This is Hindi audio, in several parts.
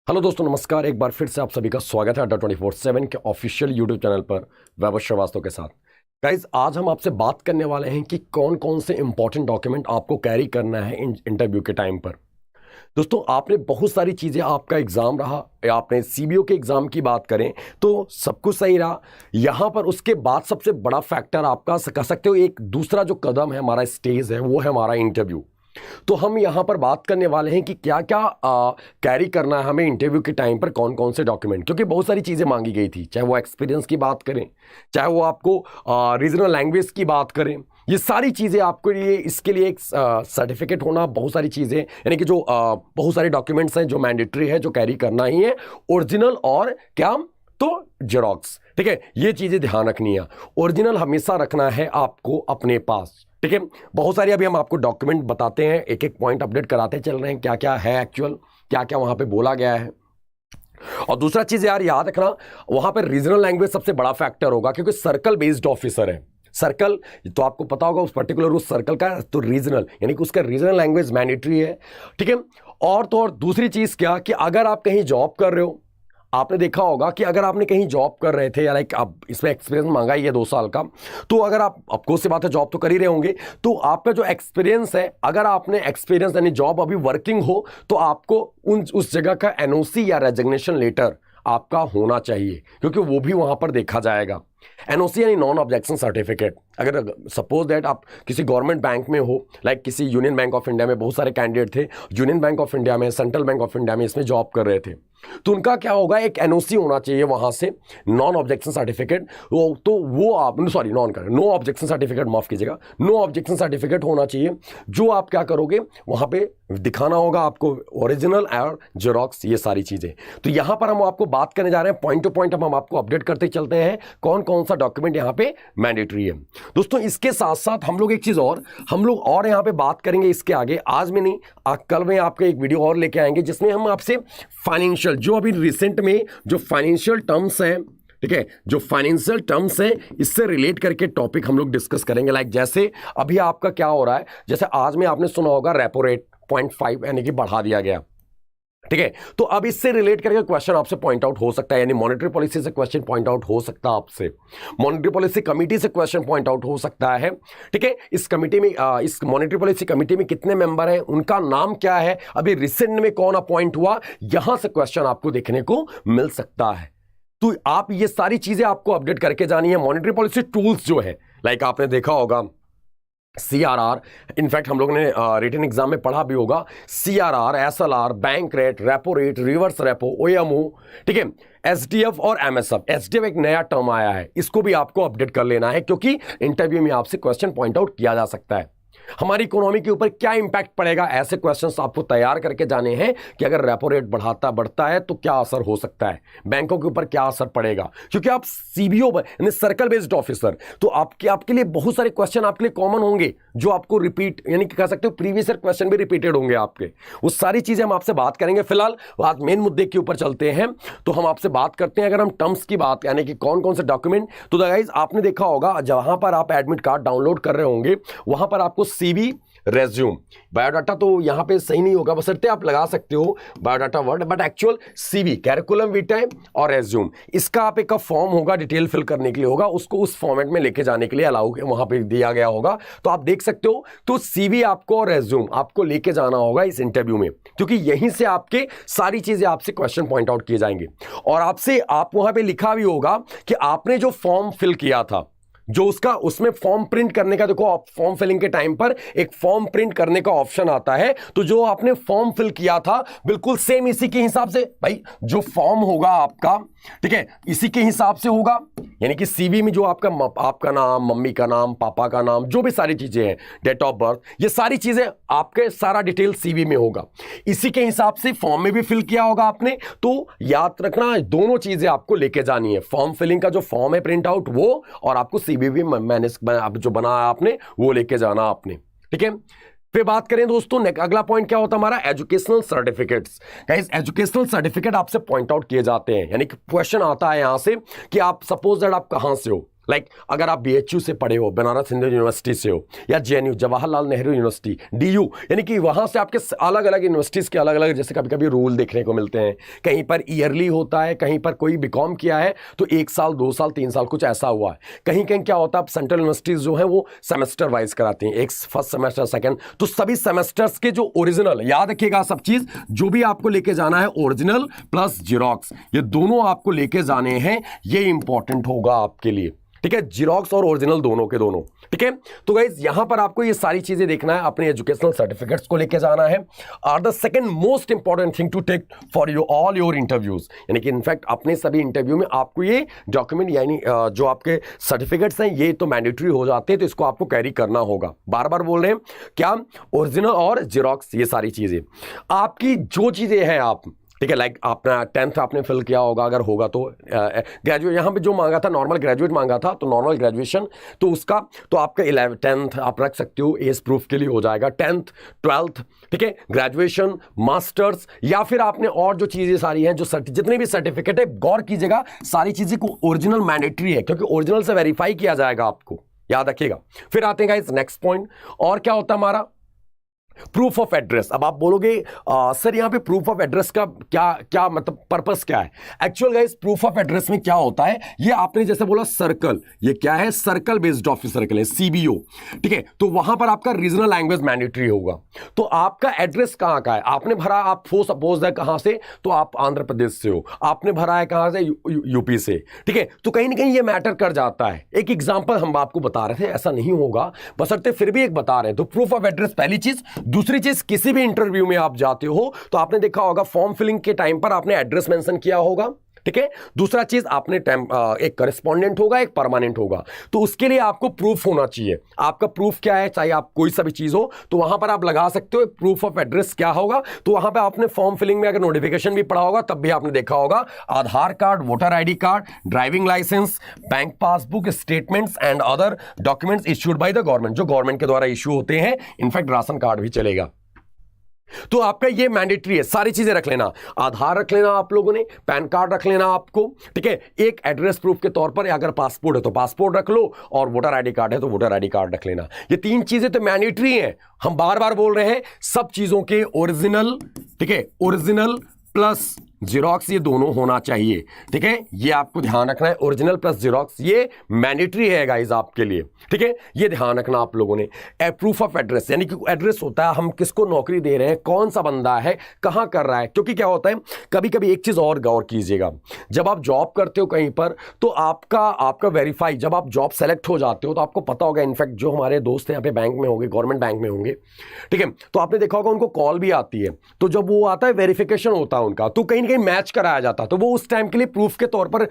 हेलो दोस्तों, नमस्कार। एक बार फिर से आप सभी का स्वागत है अड्डा 24/7 के ऑफिशियल यूट्यूब चैनल पर वैभव श्रीवास्तव के साथ। गाइज, आज हम आपसे बात करने वाले हैं कि कौन कौन से इंपॉर्टेंट डॉक्यूमेंट आपको कैरी करना है इंटरव्यू के टाइम पर। दोस्तों, आपने बहुत सारी चीज़ें, आपका एग्ज़ाम रहा या आपने सीबीओ के एग्ज़ाम की बात करें तो सब कुछ सही रहा। यहाँ पर उसके बाद सबसे बड़ा फैक्टर आपका कह सकते हो, एक दूसरा जो कदम है, हमारा स्टेज है, वो है हमारा इंटरव्यू। तो हम यहाँ पर बात करने वाले हैं कि क्या क्या कैरी करना है हमें इंटरव्यू के टाइम पर, कौन कौन से डॉक्यूमेंट, क्योंकि बहुत सारी चीज़ें मांगी गई थी। चाहे वो एक्सपीरियंस की बात करें, चाहे वो आपको रीजनल लैंग्वेज की बात करें, ये सारी चीज़ें आपके लिए, इसके लिए एक सर्टिफिकेट होना, बहुत सारी चीज़ें, यानी कि जो बहुत सारे डॉक्यूमेंट्स हैं जो मैंडेटरी है, जो कैरी करना ही है। ओरिजिनल और क्या, तो जेरोक्स। ठीक है, ये चीज़ें ध्यान रखनी है। ओरिजिनल हमेशा रखना है आपको अपने पास। ठीक है, बहुत सारी अभी हम आपको डॉक्यूमेंट बताते हैं, एक एक पॉइंट अपडेट कराते चल रहे हैं, क्या क्या है एक्चुअल, क्या क्या वहां पे बोला गया है। और दूसरा चीज यार याद रखना, वहां पर रीजनल लैंग्वेज सबसे बड़ा फैक्टर होगा, क्योंकि सर्कल बेस्ड ऑफिसर है। सर्कल तो आपको पता होगा, उस पर्टिकुलर उस सर्कल का, तो रीजनल यानी कि उसका रीजनल लैंग्वेज मैंडेटरी है। ठीक है, और तो और दूसरी चीज क्या कि अगर आप कहीं जॉब कर रहे हो, आपने देखा होगा कि अगर आपने कहीं जॉब कर रहे थे, या लाइक आप इसमें एक्सपीरियंस मांगा ही है 2 साल का, तो अगर आप, ऑफकोर्स से बात है, जॉब तो कर ही रहे होंगे, तो आपका जो एक्सपीरियंस है, अगर आपने एक्सपीरियंस यानी जॉब अभी वर्किंग हो, तो आपको उस जगह का एनओसी या रेजिग्नेशन लेटर आपका होना चाहिए, क्योंकि वो भी वहां पर देखा जाएगा। एनओसी यानी नॉन ऑब्जेक्शन सर्टिफिकेट। अगर सपोज दैट आप किसी गवर्नमेंट बैंक में हो, लाइक किसी यूनियन बैंक ऑफ इंडिया में बहुत सारे कैंडिडेट थे, यूनियन बैंक ऑफ इंडिया में, सेंट्रल बैंक ऑफ इंडिया में इसमें जॉब कर रहे थे, तो उनका क्या होगा, एक एनओसी होना चाहिए वहां से, नॉन ऑब्जेक्शन सर्टिफिकेट। तो वो आप, सॉरी, नो ऑब्जेक्शन सर्टिफिकेट, माफ कीजिएगा, नो ऑब्जेक्शन सर्टिफिकेट होना चाहिए, जो आप क्या करोगे वहां पे दिखाना होगा आपको, ओरिजिनल और जेरोक्स, ये सारी चीजें। तो यहां पर हम आपको बात करने जा रहे हैं, पॉइंट टू पॉइंट हम आपको अपडेट करते चलते हैं कौन कौन सा डॉक्यूमेंट यहां पे मैंडेटरी है। दोस्तों, इसके साथ साथ हम लोग एक चीज और, हम लोग और यहां पे बात करेंगे इसके आगे, आज में नहीं, कल में आपके एक वीडियो और लेके आएंगे, जिसमें हम आपसे फाइनेंशियल, जो अभी रिसेंट में जो फाइनेंशियल टर्म्स हैं, ठीक है, जो फाइनेंशियल टर्म्स है, इससे रिलेट करके टॉपिक हम लोग डिस्कस करेंगे। लाइक जैसे अभी आपका क्या हो रहा है, जैसे आज में आपने सुना होगा रेपो रेट 0.5 यानी कि बढ़ा दिया गया। ठीक है, तो अब इससे रिलेट करके क्वेश्चन आपसे पॉइंट आउट हो सकता है, यानी मॉनेटरी पॉलिसी से क्वेश्चन पॉइंट आउट हो सकता है आपसे, मॉनेटरी पॉलिसी कमेटी से क्वेश्चन पॉइंट आउट हो सकता है। ठीक है, इस कमेटी में, इस मॉनेटरी पॉलिसी कमेटी में कितने मेंबर हैं, उनका नाम क्या है, अभी रिसेंट में कौन अपॉइंट हुआ, यहां से क्वेश्चन आपको देखने को मिल सकता है। तो आप ये सारी चीजें आपको अपडेट करके जानी है। मॉनेटरी पॉलिसी टूल्स जो है, लाइक आपने देखा होगा सीआरआर, इनफैक्ट हम लोगों ने रिटन एग्जाम में पढ़ा भी होगा, CRR, SLR, bank rate, repo rate, reverse repo, OMO, ठीक है, एसडीएफ और एमएसएफ। एसडीएफ एक नया टर्म आया है, इसको भी आपको अपडेट कर लेना है, क्योंकि इंटरव्यू में आपसे क्वेश्चन पॉइंट आउट किया जा सकता है। हमारी इकोनॉमी के ऊपर क्या इंपैक्ट पड़ेगा, ऐसे क्वेश्चंस आपको तैयार करके जाने हैं कि अगर रेपो रेट बढ़ता है तो क्या असर हो सकता है, बैंकों के ऊपर क्या असर पड़ेगा, क्योंकि आप सीबीओ यानी सर्कल बेस्ड ऑफिसर, तो आपके लिए बहुत सारे क्वेश्चन आपके लिए कॉमन होंगे, जो आपको रिपीट, यानी कि कह सकते हो प्रीवियस ईयर क्वेश्चन भी रिपीटेड होंगे आपके। वो सारी चीजें हम आपसे बात करेंगे। फिलहाल आज मेन मुद्दे के ऊपर चलते हैं, तो हम आपसे बात करते हैं, अगर हम टर्म्स की बात, यानी कि कौन कौन से डॉक्यूमेंट, तो गाइस आपने देखा होगा, जहां पर आप एडमिट कार्ड डाउनलोड कर रहे होंगे, वहां पर आपको सीवी, रेज्यूम, बायोडाटा तो यहां पे सही नहीं होगा, बशर्ते आप लगा सकते हो biodata word, but actual CV, curriculum vitae और रेज्यूम, इसका आप एक फॉर्म होगा, डिटेल फिल करने के लिए होगा, उसको उस फॉर्मेट में लेके जाने के लिए अलाउ वहां पे दिया गया होगा, तो आप देख सकते हो। तो सीवी आपको और रेज्यूम आपको लेके जाना होगा इस इंटरव्यू में, क्योंकि यहीं से आपके सारी चीजें आपसे क्वेश्चन पॉइंट आउट किए जाएंगे। और आपसे, आप वहां पे लिखा भी होगा कि आपने जो फॉर्म फिल किया था, जो उसका, उसमें फॉर्म प्रिंट करने का, देखो आप फॉर्म फिलिंग के टाइम पर एक फॉर्म प्रिंट करने का ऑप्शन आता है, तो जो आपने फॉर्म फिल किया था बिल्कुल सेम इसी के हिसाब से, भाई जो फॉर्म होगा आपका, ठीक है, इसी के हिसाब से होगा, यानी कि सीवी में जो आपका नाम, मम्मी का नाम, पापा का नाम, जो भी सारी चीजें हैं, डेट ऑफ बर्थ, ये सारी चीजें आपके सारा डिटेल सीवी में होगा, इसी के हिसाब से फॉर्म में भी फिल किया होगा आपने। तो याद रखना, दोनों चीजें आपको लेके जानी है, फॉर्म फिलिंग का जो फॉर्म है प्रिंट आउट वो, और आपको सीवी भी मैनेज जो बनाया आपने वो लेके जाना आपने। ठीक है, फिर बात करें दोस्तों, अगला पॉइंट क्या होता है हमारा, educational certificates. Guys, educational certificate आपसे पॉइंट आउट किए जाते हैं, यानी कि क्वेश्चन आता है यहां से कि आप सपोज दैट आप कहां से हो, अगर आप BHU से पढ़े हो, बनारस हिंदू यूनिवर्सिटी से हो, या JNU Jawaharlal Nehru university DU, यानी कि वहाँ से आपके अलग अलग यूनिवर्सिटीज़ के अलग अलग जैसे कभी कभी रूल देखने को मिलते हैं, कहीं पर ईयरली होता है, कहीं पर कोई BCom किया है तो 1 साल 2 साल 3 साल कुछ ऐसा हुआ है, कहीं कहीं क्या होता है सेंट्रल यूनिवर्सिटीज़ जो है वो सेमेस्टर वाइज कराती हैं, एक फर्स्ट सेमेस्टर सेकेंड, तो सभी सेमेस्टर्स के जो ओरिजिनल, याद रखिएगा सब चीज़, जो भी आपको लेके जाना है ओरिजिनल प्लस जीरोक्स, ये दोनों आपको लेके जाने हैं, ये इंपॉर्टेंट होगा आपके लिए, ठीक है, जीरोक्स और ओरिजिनल दोनों के दोनों, ठीक है। तो गाइस यहां पर आपको ये सारी चीजें देखना है, अपने एजुकेशनल सर्टिफिकेट्स को लेके जाना है, are the second most important thing to take for you all your interviews, यानी कि इनफैक्ट अपने सभी इंटरव्यू में आपको ये डॉक्यूमेंट यानी जो आपके सर्टिफिकेट्स हैं ये तो मैंडेटरी हो जाते हैं, तो इसको आपको कैरी करना होगा। बार बार बोल रहे हैं क्या, ओरिजिनल और जीरोक्स, ये सारी चीजें आपकी जो चीजें हैं आप, ठीक है, अपना 10th आपने फिल किया होगा, अगर होगा तो ग्रेजुएट, यहाँ पे जो मांगा था नॉर्मल ग्रेजुएट मांगा था, तो नॉर्मल ग्रेजुएशन, तो उसका तो आपका 10th आप रख सकते हो, एज प्रूफ के लिए हो जाएगा, 10th 12th, ठीक है, ग्रेजुएशन, मास्टर्स, या फिर आपने और जो चीज़ें सारी हैं, जो जितने भी सर्टिफिकेट है, गौर कीजिएगा सारी चीज़ें को ओरिजिनल मैंडेटरी है, क्योंकि ओरिजिनल से वेरीफाई किया जाएगा, आपको याद रखिएगा। फिर आते हैं गाइस नेक्स्ट पॉइंट, और क्या होता है हमारा प्रूफ ऑफ एड्रेस। अब आप बोलोगे सर यहाँ पे प्रूफ ऑफ एड्रेस का क्या क्या मतलब पर्पस क्या है? Actual guys proof of address में क्या होता है, ये आपने जैसे बोला सर्कल, ये क्या है, सर्कल बेस्ड ऑफिस सर्कल है, CBO, ठीक है, तो वहां पर आपका रीजनल लैंग्वेज मैंडेटरी होगा। तो आपका एड्रेस कहाँ का है, आपने भरा, आप सपोज है कहां से, तो आप आंध्र प्रदेश से हो, आपने भरा है कहां से, यूपी से, ठीक है, तो कहीं ना कहीं ये मैटर कर जाता है। एक एग्जाम्पल हम आपको बता रहे थे, ऐसा नहीं होगा बशर्ते फिर भी एक बता रहे हैं। तो प्रूफ ऑफ एड्रेस पहली चीज। दूसरी चीज, किसी भी इंटरव्यू में आप जाते हो तो आपने देखा होगा फॉर्म फिलिंग के टाइम पर आपने एड्रेस मेंशन किया होगा, ठीक है। दूसरा चीज आपने एक करेस्पॉन्डेंट होगा, एक परमानेंट होगा, तो उसके लिए आपको प्रूफ होना चाहिए। आपका प्रूफ क्या है, चाहे आप कोई सा भी चीज हो, तो वहां पर आप लगा सकते हो प्रूफ ऑफ एड्रेस क्या होगा। तो वहां पर आपने फॉर्म फिलिंग में अगर नोटिफिकेशन भी पढ़ा होगा तब भी आपने देखा होगा Aadhaar card, voter ID card, driving licence, bank passbook statements and other documents issued by the government, जो गवर्नमेंट के द्वारा इश्यू होते हैं, इनफैक्ट राशन कार्ड भी चलेगा। तो आपका ये मैंडेटरी है, सारी चीजें रख लेना, आधार रख लेना आप लोगों ने, पैन कार्ड रख लेना आपको, ठीक है, एक एड्रेस प्रूफ के तौर पर, अगर पासपोर्ट है तो पासपोर्ट रख लो, और वोटर ID कार्ड है तो वोटर ID कार्ड रख लेना। ये तीन चीजें तो मैंडेटरी हैं, हम बार बार बोल रहे हैं, सब चीजों के ओरिजिनल, ठीक है, ओरिजिनल प्लस जीरोक्स ये दोनों होना चाहिए, ठीक है, ये आपको ध्यान रखना है, ओरिजिनल प्लस जीरोक्स ये मैंडेटरी है गाइस आपके लिए, ठीक है, ये ध्यान रखना आप लोगों ने। प्रूफ ऑफ एड्रेस यानी कि एड्रेस होता है, हम किसको नौकरी दे रहे हैं, कौन सा बंदा है, कहां कर रहा है, क्योंकि क्या होता है कभी कभी एक चीज और गौर कीजिएगा, जब आप जॉब करते हो कहीं पर, तो आपका वेरीफाई, जब आप जॉब सेलेक्ट हो जाते हो तो आपको पता होगा, इनफैक्ट जो हमारे दोस्त हैं यहाँ पे बैंक में होंगे, गवर्नमेंट बैंक में होंगे, ठीक है, तो आपने देखा होगा उनको कॉल भी आती है, तो जब वो आता है वेरिफिकेशन होता है उनका, तो कहीं मैच कराया जाता, तो वो उस टाइम के लिए प्रूफ के तौर पर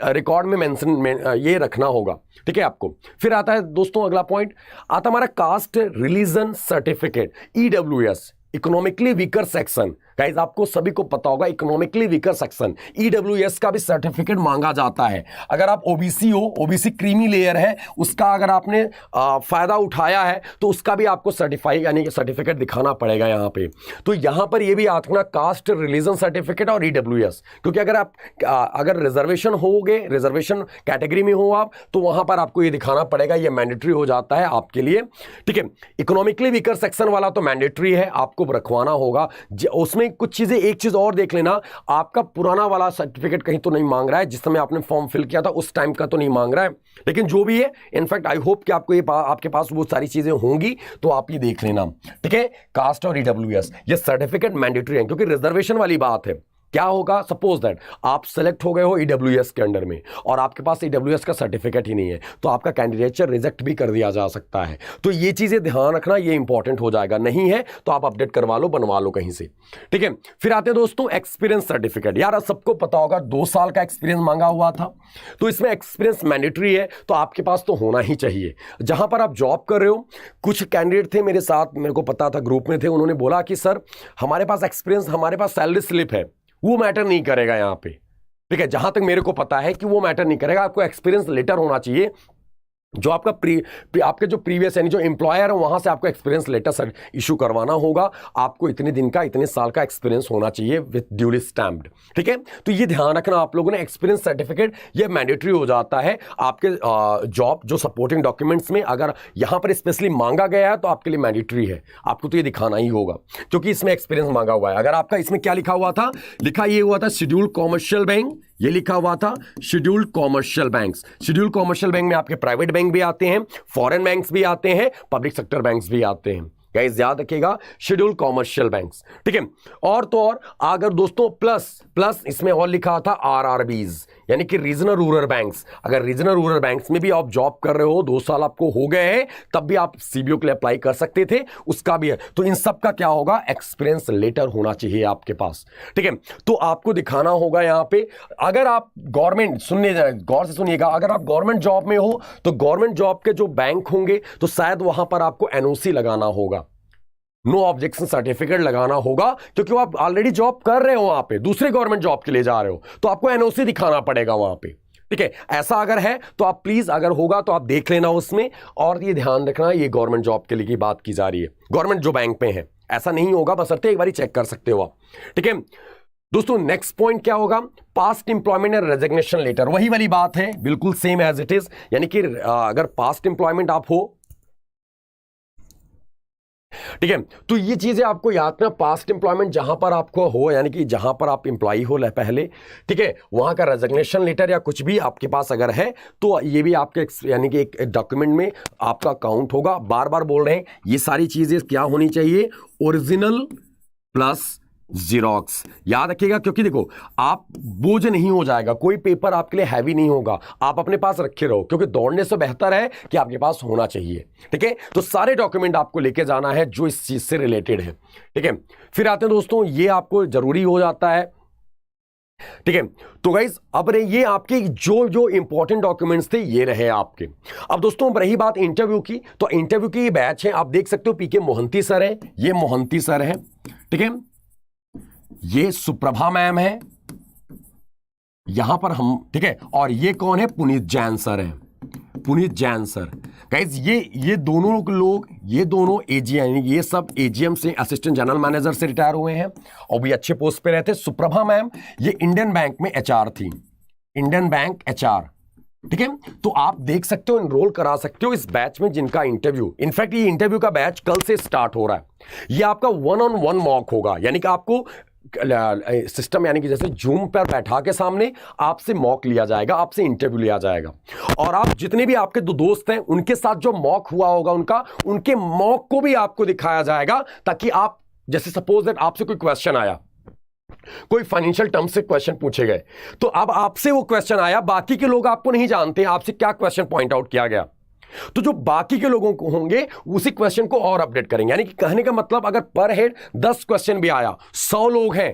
रिकॉर्ड में मेंशन में ये रखना होगा, ठीक है आपको। फिर आता है दोस्तों अगला पॉइंट, आता हमारा caste religion certificate, EWS, economically weaker section. Guys आपको सभी को पता होगा इकोनॉमिकली वीकर सेक्शन, EWS का भी सर्टिफिकेट मांगा जाता है। अगर आप OBC हो, OBC क्रीमी लेयर है, उसका अगर आपने फायदा उठाया है तो उसका भी आपको सर्टिफाई यानी कि सर्टिफिकेट दिखाना पड़ेगा यहाँ पे। तो यहाँ पर ये भी आता कास्ट रिलीजन सर्टिफिकेट और EWS, क्योंकि अगर रिजर्वेशन होगे, रिजर्वेशन कैटेगरी में हो आप, तो वहां पर आपको ये दिखाना पड़ेगा, ये मैंडेटरी हो जाता है आपके लिए, ठीक है। इकोनॉमिकली वीकर सेक्शन वाला तो मैंडेटरी है, आपको रखवाना होगा। उसमें कुछ चीजें, एक चीज और देख लेना, आपका पुराना वाला सर्टिफिकेट कहीं तो नहीं मांग रहा है, जिस समय आपने फॉर्म फिल किया था उस टाइम का तो नहीं मांग रहा है, लेकिन जो भी है, इनफैक्ट आई होप कि आपको आपके पास वो सारी चीजें होंगी, तो आप ये देख लेना, ठीक है। कास्ट और EWS ये सर्टिफिकेट मैंडेटरी है, क्योंकि रिजर्वेशन वाली बात है। क्या होगा, सपोज दैट आप सेलेक्ट हो गए हो EWS के अंडर में और आपके पास EWS का सर्टिफिकेट ही नहीं है, तो आपका कैंडिडेचर रिजेक्ट भी कर दिया जा सकता है। तो ये चीजें ध्यान रखना, ये इंपॉर्टेंट हो जाएगा, नहीं है तो आप अपडेट करवा लो, बनवा लो कहीं से, ठीक है। फिर आते हैं दोस्तों एक्सपीरियंस सर्टिफिकेट। यार सबको पता होगा 2 साल का एक्सपीरियंस मांगा हुआ था, तो इसमें एक्सपीरियंस मैंडेटरी है, तो आपके पास तो होना ही चाहिए। जहां पर आप जॉब कर रहे हो, कुछ कैंडिडेट थे मेरे साथ, मेरे को पता था, ग्रुप में थे, उन्होंने बोला कि सर हमारे पास एक्सपीरियंस, हमारे पास सैलरी स्लिप है, वो मैटर नहीं करेगा यहाँ पे, ठीक है। जहां तक मेरे को पता है कि वो मैटर नहीं करेगा, आपको एक्सपीरियंस लेटर होना चाहिए, जो आपका आपके जो प्रीवियस यानी जो एम्प्लॉयर है वहां से आपको एक्सपीरियंस लेटर इशू करवाना होगा। आपको इतने दिन का इतने साल का एक्सपीरियंस होना चाहिए विद ड्यूली स्टैम्प्ड। ठीक है, तो ये ध्यान रखना आप लोगों ने, एक्सपीरियंस सर्टिफिकेट ये मैंडेटरी हो जाता है आपके जॉब जो सपोर्टिंग डॉक्यूमेंट्स में। अगर यहां पर स्पेशली मांगा गया है तो आपके लिए मैंडेटरी है, आपको तो ये दिखाना ही होगा क्योंकि इसमें एक्सपीरियंस मांगा हुआ है। अगर आपका इसमें क्या लिखा हुआ था, लिखा ये हुआ था शेड्यूल्ड कॉमर्शियल बैंक, ये लिखा हुआ था scheduled commercial banks. Scheduled commercial bank में आपके प्राइवेट बैंक भी आते हैं, फॉरेन बैंक्स भी आते हैं, पब्लिक सेक्टर बैंक्स भी आते हैं। गाइस याद रखिएगा शेड्यूल्ड कॉमर्शियल बैंक्स। ठीक है, और तो और अगर दोस्तों प्लस इसमें और लिखा था आरआरबीज यानी कि रीजनल रूरल बैंक्स। अगर रीजनल रूरल बैंक्स में भी आप जॉब कर रहे हो, 2 साल आपको हो गए हैं, तब भी आप सीबीओ के लिए अप्लाई कर सकते थे, उसका भी है। तो इन सब का क्या होगा, एक्सपीरियंस लेटर होना चाहिए आपके पास। ठीक है, तो आपको दिखाना होगा यहां पे। अगर आप गवर्नमेंट, सुनने गौर से सुनिएगा, अगर आप गवर्नमेंट जॉब में हो तो गवर्नमेंट जॉब के जो बैंक होंगे तो शायद वहां पर आपको एनओसी लगाना होगा, नो ऑब्जेक्शन सर्टिफिकेट लगाना होगा, क्योंकि आप ऑलरेडी जॉब कर रहे हो वहां पे, दूसरे गवर्नमेंट जॉब के लिए जा रहे हो तो आपको एनओसी दिखाना पड़ेगा वहां पे। ठीक है, ऐसा अगर है तो आप प्लीज, अगर होगा तो आप देख लेना उसमें। और ये ध्यान रखना ये गवर्नमेंट जॉब के लिए की बात की जा रही है, गवर्नमेंट जो बैंक में है। ऐसा नहीं होगा, बशर्ते एक बार चेक कर सकते हो आप। ठीक है दोस्तों, नेक्स्ट पॉइंट क्या होगा, past employment and resignation letter. वही वाली बात है, बिल्कुल सेम एज इट इज। यानी कि अगर पास्ट इंप्लॉयमेंट आप हो, ठीक है, तो ये चीजें आपको याद रखना। पास्ट इंप्लॉयमेंट जहां पर आपको हो, यानी कि जहां पर आप इंप्लॉई हो पहले, ठीक है, वहां का रेजिग्नेशन लेटर या कुछ भी आपके पास अगर है तो ये भी आपके यानी कि एक डॉक्यूमेंट में आपका काउंट होगा। बार बार बोल रहे हैं, ये सारी चीजें क्या होनी चाहिए, ओरिजिनल प्लस जीरोक्स। याद रखिएगा, क्योंकि देखो आप बोझ नहीं हो जाएगा, कोई पेपर आपके लिए हैवी नहीं होगा, आप अपने पास रखे रहो, क्योंकि दौड़ने से बेहतर है कि आपके पास होना चाहिए। ठीक है, तो सारे डॉक्यूमेंट आपको लेके जाना है जो इस चीज से रिलेटेड है। ठीक है, फिर आते हैं दोस्तों, ये आपको जरूरी हो जाता है। ठीक है, तो गाइज अब रहे ये आपके जो इंपॉर्टेंट डॉक्यूमेंट्स थे, ये रहे आपके। अब दोस्तों अब रही बात इंटरव्यू की, तो इंटरव्यू की ये बैच है, आप देख सकते हो पीके मोहंती सर है, ये मोहंती सर है। ठीक है, ये सुप्रभा मैम है यहां पर हम, ठीक है, और ये कौन है, पुनीत जैन सर है, पुनीत जैन सर। गाइस ये दोनों लोग, ये दोनों एजीएम, ये सब एजीएम से असिस्टेंट जनरल मैनेजर से रिटायर हुए हैं और भी अच्छे पोस्ट पे रहते। सुप्रभा मैम ये इंडियन बैंक में एचआर थी, इंडियन बैंक एचआर। ठीक है, तो आप देख सकते हो, एनरोल करा सकते हो इस बैच में जिनका इंटरव्यू, इनफैक्ट ये इंटरव्यू का बैच कल से स्टार्ट हो रहा है। ये आपका 1-on-1 मॉक होगा, यानी कि आपको सिस्टम यानी कि जैसे जूम पर बैठा के सामने आपसे मॉक लिया जाएगा, आपसे इंटरव्यू लिया जाएगा, और आप जितने भी आपके दो दोस्त हैं उनके साथ जो मॉक हुआ होगा उनके मॉक को भी आपको दिखाया जाएगा, ताकि आप, जैसे सपोज दैट आपसे कोई क्वेश्चन आया, कोई फाइनेंशियल टर्म से क्वेश्चन पूछे गए, तो अब आपसे वो क्वेश्चन आया, बाकी के लोग आपको नहीं जानते आपसे क्या क्वेश्चन पॉइंट आउट किया गया, तो जो बाकी के लोगों को होंगे उसी क्वेश्चन को और अपडेट करेंगे। यानी कि कहने का मतलब, अगर पर हेड 10 क्वेश्चन भी आया, 100 लोग हैं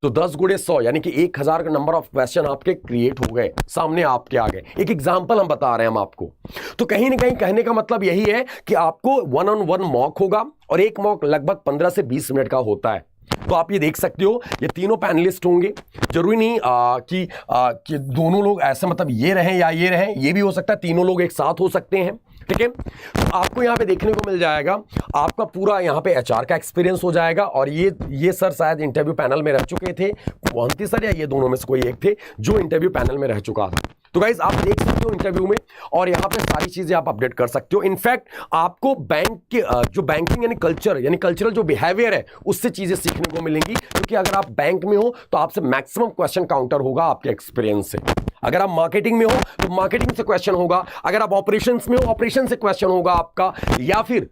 तो 10 गुणे 100 यानी कि 1000 का नंबर ऑफ क्वेश्चन आपके क्रिएट हो गए, सामने आपके आ गए। एक एग्जांपल हम बता रहे हैं हम आपको। तो कहीं ना कहीं कहने का मतलब यही है कि आपको 1-on-1 मॉक होगा, और एक मॉक लगभग 15 से 20 मिनट का होता है। तो आप ये देख सकते हो, ये तीनों पैनलिस्ट होंगे, जरूरी नहीं कि दोनों लोग ऐसे मतलब ये रहें या ये रहें, ये भी हो सकता है तीनों लोग एक साथ हो सकते हैं। ठीक है, तो आपको यहाँ पे देखने को मिल जाएगा, आपका पूरा यहाँ पे एचआर का एक्सपीरियंस हो जाएगा। और ये सर शायद इंटरव्यू पैनल में रह चुके थे, मोहंती सर या ये दोनों में से कोई एक थे जो इंटरव्यू पैनल में रह चुका था। तो गाइज आप देख सकते हो इंटरव्यू में, और यहाँ पे सारी चीजें आप अपडेट कर सकते हो। इनफैक्ट आपको बैंक के जो बैंकिंग यानी कल्चरल जो बिहेवियर है उससे चीजें सीखने को मिलेंगी, क्योंकि अगर आप बैंक में हो तो आपसे मैक्सिमम क्वेश्चन काउंटर होगा आपके एक्सपीरियंस से। अगर आप मार्केटिंग में हो तो मार्केटिंग से क्वेश्चन होगा, अगर आप ऑपरेशंस में हो ऑपरेशन से क्वेश्चन होगा आपका, या फिर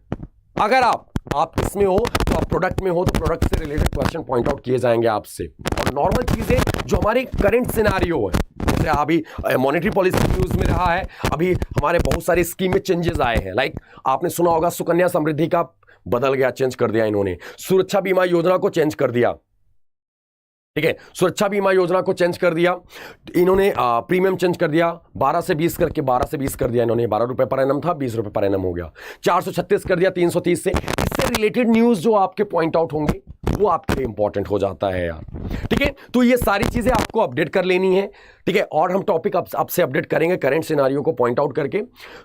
अगर आप इसमें हो तो आप प्रोडक्ट में हो तो प्रोडक्ट से रिलेटेड क्वेश्चन पॉइंट आउट किए जाएंगे आपसे। और नॉर्मल चीजें जो हमारी करंट सिनेरियो है, जैसे अभी मॉनेटरी पॉलिसी न्यूज में रहा है, अभी हमारे बहुत सारे स्कीम में चेंजेस आए हैं। लाइक आपने सुना होगा सुकन्या समृद्धि का बदल गया, चेंज कर दिया इन्होंने, सुरक्षा बीमा योजना को चेंज कर दिया। ठीक है, सुरक्षा बीमा योजना को चेंज कर दिया इन्होंने, प्रीमियम चेंज कर दिया 12 से 20 करके 12 से 20 कर दिया इन्होंने। 12 रुपए पर एनम था, 20 रुपए पर एनम हो गया, 436 कर दिया 330 से। इससे रिलेटेड न्यूज जो आपके पॉइंट आउट होंगे वो आपके लिए इंपॉर्टेंट हो जाता है यार। ठीक है, तो ये सारी चीजें आपको अपडेट कर लेनी है। ठीक है, और हम टॉपिक आपसे अपडेट करेंगे करंट सिनारियो को पॉइंट आउट करके।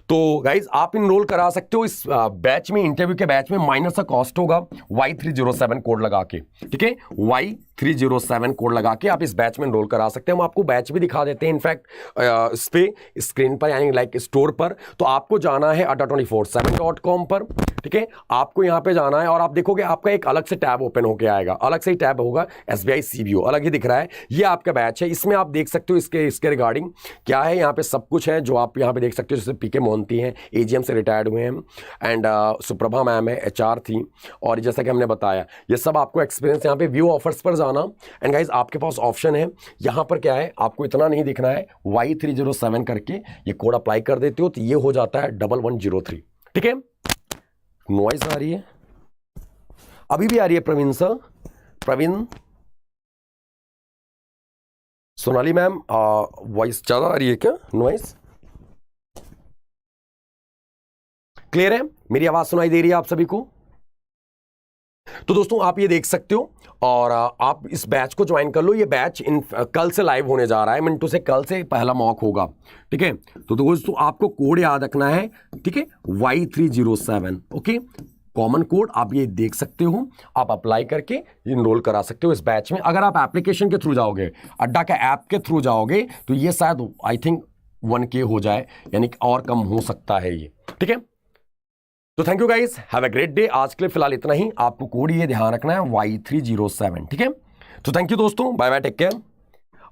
तो गाइज आप इनरोल करा सकते हो इस बैच में, इंटरव्यू के बैच में। माइनस का कॉस्ट होगा Y307 कोड लगा के। ठीक है, Y307 कोड लगा के आप इस बैच में इनरोल करा सकते हैं। हम आपको बैच भी दिखा देते हैं इनफैक्ट इस पे स्क्रीन पर, यानी लाइक स्टोर पर। तो आपको जाना है adda247.com पर। ठीक है, आपको यहां पे जाना है और आप देखोगे आपका एक अलग से टैब ओपन होकर आएगा, अलग से ही टैब होगा SBI CBO, अलग ही दिख रहा है। ये आपका बैच है, इसमें आप देख सकते हो इसके रिगार्डिंग क्या है। यहाँ पे सब कुछ है जो आप यहाँ पे देख सकते हो। जैसे PK मोहंती हैं, AGM से रिटायर्ड हुए हैं, एंड सुप्रभा मैम है, HR थी, और जैसा कि हमने बताया ये सब आपको एक्सपीरियंस। यहाँ पे व्यू ऑफर्स पर जाना, एंड गाइज आपके पास ऑप्शन है यहाँ पर। क्या है, आपको इतना नहीं दिखना है, Y307 करके ये कोड अप्लाई कर देते हो तो ये हो जाता है 1103। ठीक है, नॉइस आ रही है, अभी भी आ रही है Praveen sir, Praveen, Sonali ma'am, voice ज्यादा आ रही है क्या, नॉइस क्लियर है? मेरी आवाज सुनाई दे रही है आप सभी को? तो दोस्तों आप ये देख सकते हो, और आप इस बैच को ज्वाइन कर लो। ये बैच कल से लाइव होने जा रहा है, मिंटू से कल से पहला मॉक होगा। ठीक है, तो दोस्तों आपको कोड याद रखना है। ठीक है, Y307, ओके, कॉमन कोड आप ये देख सकते हो। आप अप्लाई करके इनरोल करा सकते हो इस बैच में। अगर आप एप्लीकेशन के थ्रू जाओगे, अड्डा के ऐप के थ्रू जाओगे, तो ये शायद आई थिंक 1K हो जाए, यानी कि और कम हो सकता है ये। ठीक है, तो thank you guys, have a great day. आज के लिए फिलहाल इतना ही। आपको कोड ये ध्यान रखना है Y307। ठीक है, तो थैंक यू दोस्तों, बाय बाय, टेक केयर।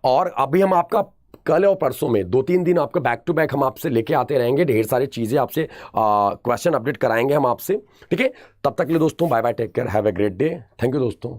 और अभी हम आपका कल और परसों में 2-3 दिन आपका बैक टू बैक हम आपसे लेके आते रहेंगे, ढेर सारी चीजें आपसे क्वेश्चन अपडेट कराएंगे हम आपसे। ठीक है, तब तक के लिए दोस्तों bye bye, take care, have a great day. Thank you दोस्तों।